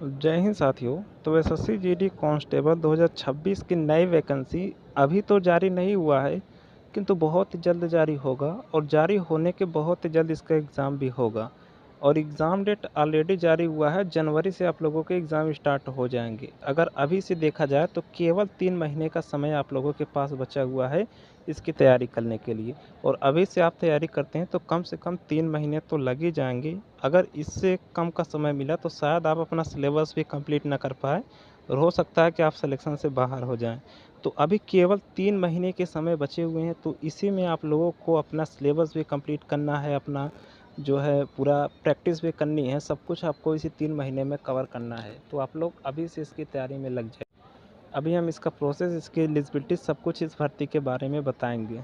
जय हिंद साथियों। तो एसएससी जीडी कांस्टेबल 2026 की नई वैकेंसी अभी तो जारी नहीं हुआ है, किंतु बहुत जल्द जारी होगा और जारी होने के बहुत जल्द इसका एग्ज़ाम भी होगा। और एग्ज़ाम डेट ऑलरेडी जारी हुआ है, जनवरी से आप लोगों के एग्ज़ाम स्टार्ट हो जाएंगे। अगर अभी से देखा जाए तो केवल 3 महीने का समय आप लोगों के पास बचा हुआ है इसकी तैयारी करने के लिए। और अभी से आप तैयारी करते हैं तो कम से कम 3 महीने तो लग ही जाएंगे। अगर इससे कम का समय मिला तो शायद आप अपना सिलेबस भी कंप्लीट ना कर पाए और हो सकता है कि आप सिलेक्शन से बाहर हो जाएं। तो अभी केवल 3 महीने के समय बचे हुए हैं, तो इसी में आप लोगों को अपना सिलेबस भी कंप्लीट करना है, अपना जो है पूरा प्रैक्टिस भी करनी है। सब कुछ आपको इसी 3 महीने में कवर करना है, तो आप लोग अभी से इसकी तैयारी में लग जाए। अभी हम इसका प्रोसेस, इसकी एलिजिबिलिटी, सब कुछ इस भर्ती के बारे में बताएंगे।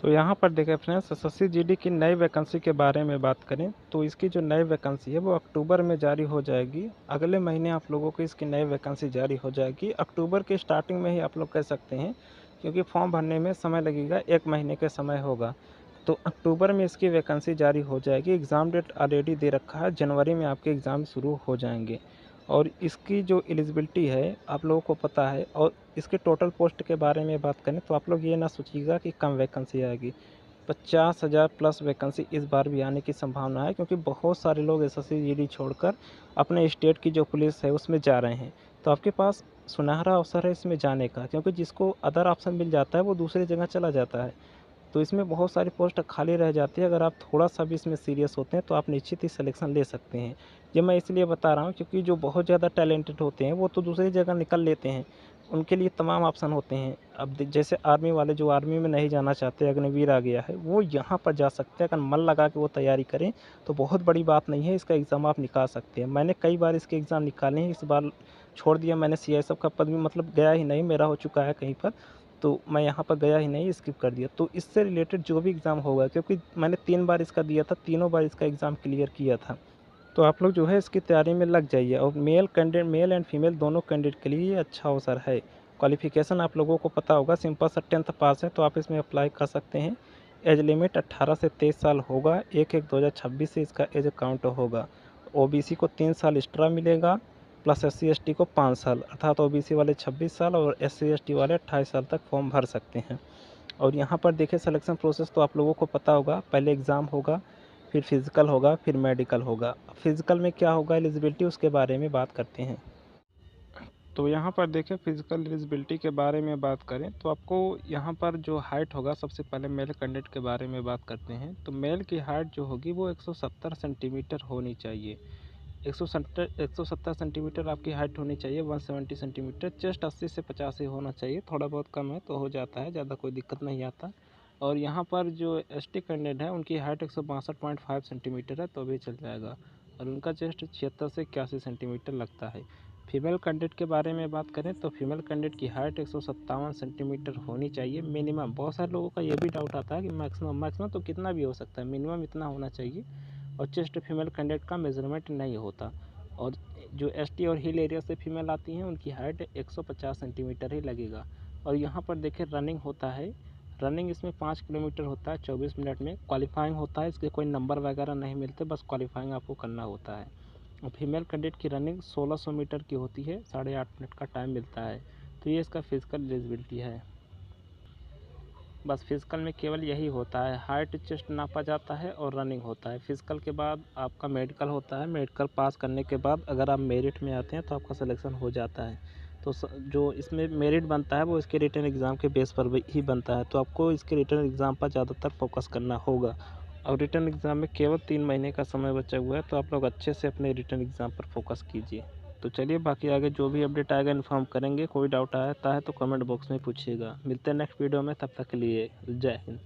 तो यहाँ पर देखें फ्रेंड्स, एसएससी जीडी की नई वैकेंसी के बारे में बात करें तो इसकी जो नई वैकेंसी है वो अक्टूबर में जारी हो जाएगी। अगले महीने आप लोगों को इसकी नई वैकेंसी जारी हो जाएगी। अक्टूबर के स्टार्टिंग में ही आप लोग कह सकते हैं, क्योंकि फॉर्म भरने में समय लगेगा, 1 महीने का समय होगा। तो अक्टूबर में इसकी वैकेंसी जारी हो जाएगी। एग्ज़ाम डेट ऑलरेडी दे रखा है, जनवरी में आपके एग्ज़ाम शुरू हो जाएंगे। और इसकी जो एलिजिबिलिटी है आप लोगों को पता है। और इसके टोटल पोस्ट के बारे में बात करें तो आप लोग ये ना सोचिएगा कि कम वैकेंसी आएगी। 50,000 प्लस वैकेंसी इस बार भी आने की संभावना है, क्योंकि बहुत सारे लोग एसएससी जीडी छोड़कर अपने स्टेट की जो पुलिस है उसमें जा रहे हैं। तो आपके पास सुनहरा अवसर है इसमें जाने का, क्योंकि जिसको अदर ऑप्शन मिल जाता है वो दूसरी जगह चला जाता है। तो इसमें बहुत सारी पोस्ट खाली रह जाती है। अगर आप थोड़ा सा भी इसमें सीरियस होते हैं तो आप निश्चित ही सिलेक्शन ले सकते हैं। ये मैं इसलिए बता रहा हूँ क्योंकि जो बहुत ज़्यादा टैलेंटेड होते हैं वो तो दूसरी जगह निकल लेते हैं, उनके लिए तमाम ऑप्शन होते हैं। अब जैसे आर्मी वाले जो आर्मी में नहीं जाना चाहते, अग्निवीर आ गया है, वो यहाँ पर जा सकते हैं। अगर मन लगा के वो तैयारी करें तो बहुत बड़ी बात नहीं है, इसका एग्ज़ाम आप निकाल सकते हैं। मैंने कई बार इसके एग्ज़ाम निकाले हैं, इस बार छोड़ दिया मैंने। सीआईएसएफ का पद भी मतलब गया ही नहीं, मेरा हो चुका है कहीं पर, तो मैं यहाँ पर गया ही नहीं, स्किप कर दिया। तो इससे रिलेटेड जो भी एग्ज़ाम होगा, क्योंकि मैंने 3 बार इसका दिया था, तीनों बार इसका एग्ज़ाम क्लियर किया था। तो आप लोग जो है इसकी तैयारी में लग जाइए। और मेल एंड फीमेल दोनों कैंडिडेट के लिए ये अच्छा अवसर है। क्वालिफ़िकेशन आप लोगों को पता होगा, सिंपल सा 10th पास है तो आप इसमें अप्लाई कर सकते हैं। एज लिमिट 18 से 23 साल होगा। 1/1/2026 से इसका एज काउंट होगा। ओबीसी को 3 साल एक्स्ट्रा मिलेगा, प्लस एससी एसटी को 5 साल, अर्थात ओबीसी वाले 26 साल और एससी एसटी वाले 28 साल तक फॉर्म भर सकते हैं। और यहाँ पर देखिए सिलेक्शन प्रोसेस तो आप लोगों को पता होगा, पहले एग्ज़ाम होगा, फिर फिज़िकल होगा, फिर मेडिकल होगा। फिज़िकल में क्या होगा एलिजिबिलिटी, उसके बारे में बात करते हैं। तो यहाँ पर देखें फिज़िकल एलिजिबिलिटी के बारे में बात करें तो आपको यहाँ पर जो हाइट होगा, सबसे पहले मेल कैंडिडेट के बारे में बात करते हैं। तो मेल की हाइट जो होगी वो 170 सेंटीमीटर होनी चाहिए। 170 सेंटीमीटर आपकी हाइट होनी चाहिए, 170 सेंटीमीटर। चेस्ट 80 से 85 ही होना चाहिए, थोड़ा बहुत कम है तो हो जाता है, ज़्यादा कोई दिक्कत नहीं आता। और यहाँ पर जो एसटी कैंडिडेट है उनकी हाइट 162.5 सेंटीमीटर है तो भी चल जाएगा। और उनका चेस्ट 76 से 81 सेंटीमीटर लगता है। फीमेल कैंडिडेट के बारे में बात करें तो फीमेल कैंडिडेट की हाइट 157 सेंटीमीटर होनी चाहिए मिनिमम। बहुत सारे लोगों का ये भी डाउट आता है कि मैक्सिमम तो कितना भी हो सकता है, मिनिमम इतना होना चाहिए। और चेस्ट फीमेल कैंडिडेट का मेजरमेंट नहीं होता। और जो एसटी और हिल एरिया से फीमेल आती हैं उनकी हाइट 150 सेंटीमीटर ही लगेगा। और यहाँ पर देखिए रनिंग होता है। रनिंग इसमें 5 किलोमीटर होता है 24 मिनट में। क्वालिफाइंग होता है, इसके कोई नंबर वगैरह नहीं मिलते, बस क्वालिफाइंग आपको करना होता है। और फीमेल कैडेट की रनिंग 1600 मीटर की होती है, 8.5 मिनट का टाइम मिलता है। तो ये इसका फिजिकल एलिजिबिलिटी है। बस फिजिकल में केवल यही होता है, हाइट चेस्ट नापा जाता है और रनिंग होता है। फिजिकल के बाद आपका मेडिकल होता है। मेडिकल पास करने के बाद अगर आप मेरिट में आते हैं तो आपका सिलेक्शन हो जाता है। तो जो इसमें मेरिट बनता है वो इसके रिटन एग्ज़ाम के बेस पर ही बनता है। तो आपको इसके रिटन एग्ज़ाम पर ज़्यादातर फोकस करना होगा। और रिटन एग्ज़ाम में केवल 3 महीने का समय बचा हुआ है, तो आप लोग अच्छे से अपने रिटन एग्ज़ाम पर फोकस कीजिए। तो चलिए, बाकी आगे जो भी अपडेट आएगा इन्फॉर्म करेंगे। कोई डाउट आता है तो कमेंट बॉक्स में पूछिएगा। मिलते हैं नेक्स्ट वीडियो में, तब तक के लिए जय हिंद।